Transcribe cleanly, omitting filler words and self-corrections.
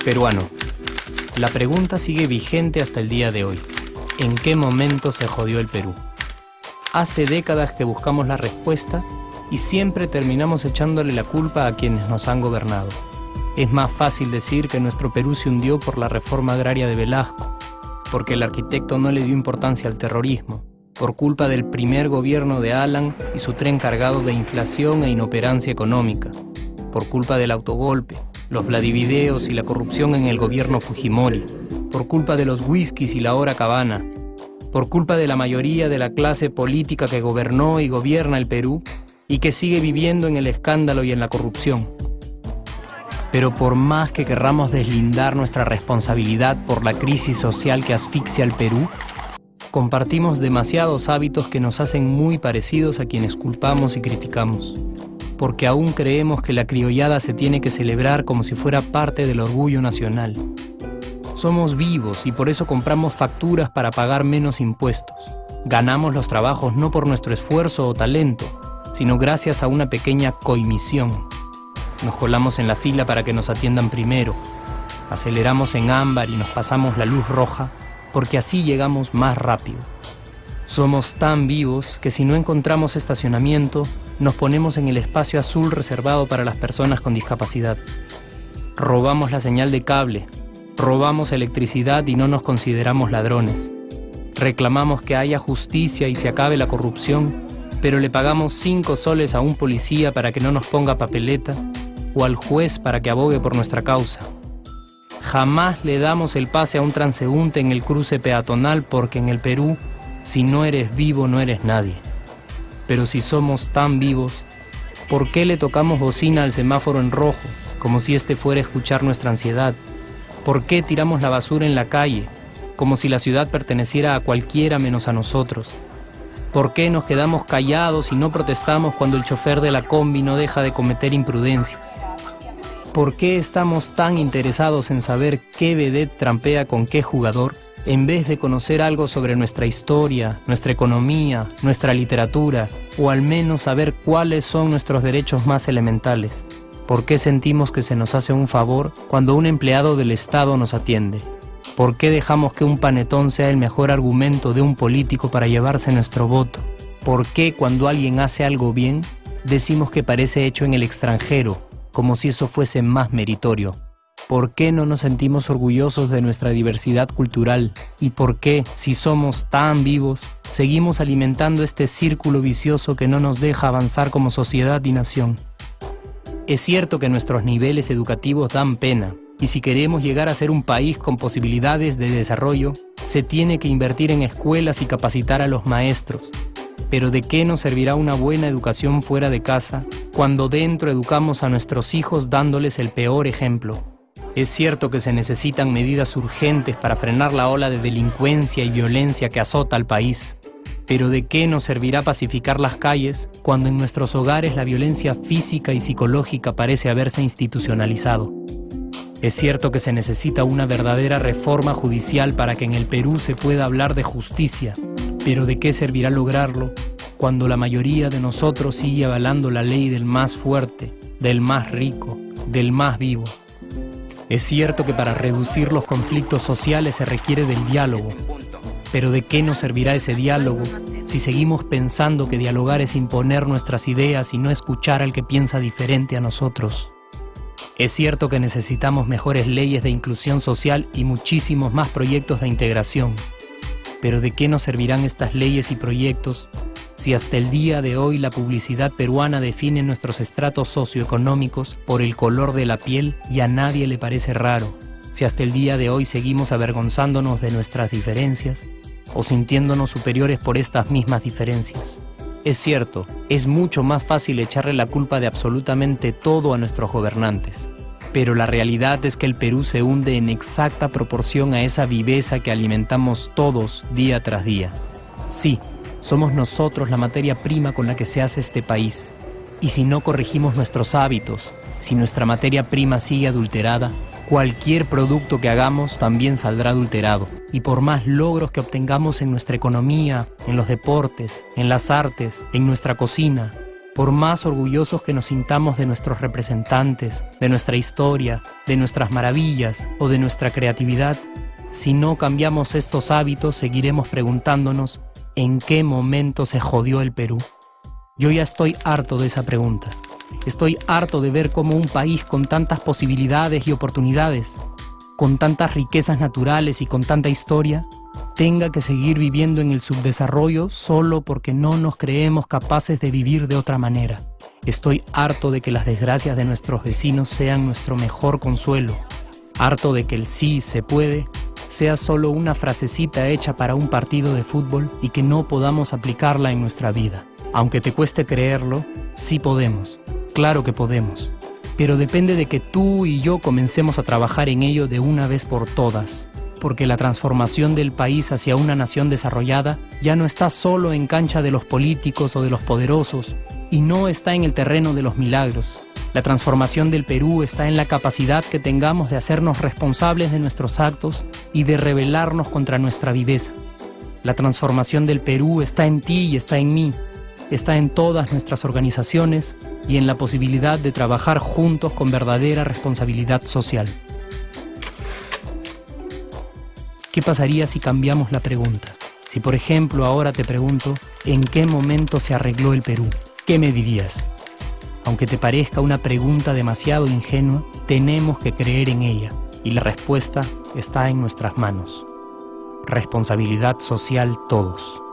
Peruano. La pregunta sigue vigente hasta el día de hoy. ¿En qué momento se jodió el Perú? Hace décadas que buscamos la respuesta y siempre terminamos echándole la culpa a quienes nos han gobernado. Es más fácil decir que nuestro Perú se hundió por la reforma agraria de Velasco, porque el arquitecto no le dio importancia al terrorismo, por culpa del primer gobierno de Alan y su tren cargado de inflación e inoperancia económica, por culpa del autogolpe, los Vladivideos y la corrupción en el gobierno Fujimori, por culpa de los whiskies y la hora cabana, por culpa de la mayoría de la clase política que gobernó y gobierna el Perú y que sigue viviendo en el escándalo y en la corrupción. Pero por más que querramos deslindar nuestra responsabilidad por la crisis social que asfixia al Perú, compartimos demasiados hábitos que nos hacen muy parecidos a quienes culpamos y criticamos, porque aún creemos que la criollada se tiene que celebrar como si fuera parte del orgullo nacional. Somos vivos y por eso compramos facturas para pagar menos impuestos. Ganamos los trabajos no por nuestro esfuerzo o talento, sino gracias a una pequeña coimisión. Nos colamos en la fila para que nos atiendan primero, aceleramos en ámbar y nos pasamos la luz roja, porque así llegamos más rápido. Somos tan vivos que si no encontramos estacionamiento, nos ponemos en el espacio azul reservado para las personas con discapacidad. Robamos la señal de cable, robamos electricidad y no nos consideramos ladrones. Reclamamos que haya justicia y se acabe la corrupción, pero le pagamos 5 soles a un policía para que no nos ponga papeleta o al juez para que abogue por nuestra causa. Jamás le damos el pase a un transeúnte en el cruce peatonal porque en el Perú, si no eres vivo, no eres nadie. Pero si somos tan vivos, ¿por qué le tocamos bocina al semáforo en rojo, como si este fuera a escuchar nuestra ansiedad? ¿Por qué tiramos la basura en la calle, como si la ciudad perteneciera a cualquiera menos a nosotros? ¿Por qué nos quedamos callados y no protestamos cuando el chofer de la combi no deja de cometer imprudencias? ¿Por qué estamos tan interesados en saber qué vedette trampea con qué jugador, en vez de conocer algo sobre nuestra historia, nuestra economía, nuestra literatura, o al menos saber cuáles son nuestros derechos más elementales? ¿Por qué sentimos que se nos hace un favor cuando un empleado del Estado nos atiende? ¿Por qué dejamos que un panetón sea el mejor argumento de un político para llevarse nuestro voto? ¿Por qué cuando alguien hace algo bien, decimos que parece hecho en el extranjero, como si eso fuese más meritorio? ¿Por qué no nos sentimos orgullosos de nuestra diversidad cultural? ¿Y por qué, si somos tan vivos, seguimos alimentando este círculo vicioso que no nos deja avanzar como sociedad y nación? Es cierto que nuestros niveles educativos dan pena, y si queremos llegar a ser un país con posibilidades de desarrollo, se tiene que invertir en escuelas y capacitar a los maestros. Pero ¿de qué nos servirá una buena educación fuera de casa cuando dentro educamos a nuestros hijos dándoles el peor ejemplo? Es cierto que se necesitan medidas urgentes para frenar la ola de delincuencia y violencia que azota al país. Pero ¿de qué nos servirá pacificar las calles cuando en nuestros hogares la violencia física y psicológica parece haberse institucionalizado? Es cierto que se necesita una verdadera reforma judicial para que en el Perú se pueda hablar de justicia, pero ¿de qué servirá lograrlo cuando la mayoría de nosotros sigue avalando la ley del más fuerte, del más rico, del más vivo? Es cierto que para reducir los conflictos sociales se requiere del diálogo, pero ¿de qué nos servirá ese diálogo si seguimos pensando que dialogar es imponer nuestras ideas y no escuchar al que piensa diferente a nosotros? Es cierto que necesitamos mejores leyes de inclusión social y muchísimos más proyectos de integración, pero ¿de qué nos servirán estas leyes y proyectos si hasta el día de hoy la publicidad peruana define nuestros estratos socioeconómicos por el color de la piel y a nadie le parece raro? Si hasta el día de hoy seguimos avergonzándonos de nuestras diferencias o sintiéndonos superiores por estas mismas diferencias. Es cierto, es mucho más fácil echarle la culpa de absolutamente todo a nuestros gobernantes, pero la realidad es que el Perú se hunde en exacta proporción a esa viveza que alimentamos todos día tras día. Sí, somos nosotros la materia prima con la que se hace este país, y si no corregimos nuestros hábitos, si nuestra materia prima sigue adulterada, Cualquier producto que hagamos también saldrá adulterado. Y por más logros que obtengamos en nuestra economía, en los deportes, en las artes, en nuestra cocina, por más orgullosos que nos sintamos de nuestros representantes, de nuestra historia, de nuestras maravillas o de nuestra creatividad, si no cambiamos estos hábitos, seguiremos preguntándonos ¿en qué momento se jodió el Perú? Yo ya estoy harto de esa pregunta. Estoy harto de ver cómo un país con tantas posibilidades y oportunidades, con tantas riquezas naturales y con tanta historia, tenga que seguir viviendo en el subdesarrollo solo porque no nos creemos capaces de vivir de otra manera. Estoy harto de que las desgracias de nuestros vecinos sean nuestro mejor consuelo. Harto de que el sí se puede sea solo una frasecita hecha para un partido de fútbol y que no podamos aplicarla en nuestra vida. Aunque te cueste creerlo, sí podemos. Claro que podemos. Pero depende de que tú y yo comencemos a trabajar en ello de una vez por todas. Porque la transformación del país hacia una nación desarrollada ya no está solo en cancha de los políticos o de los poderosos y no está en el terreno de los milagros. La transformación del Perú está en la capacidad que tengamos de hacernos responsables de nuestros actos y de rebelarnos contra nuestra viveza. La transformación del Perú está en ti y está en mí. Está en todas nuestras organizaciones y en la posibilidad de trabajar juntos con verdadera responsabilidad social. ¿Qué pasaría si cambiamos la pregunta? Si, por ejemplo, ahora te pregunto, ¿en qué momento se arregló el Perú? ¿Qué me dirías? Aunque te parezca una pregunta demasiado ingenua, tenemos que creer en ella y la respuesta está en nuestras manos. Responsabilidad social todos.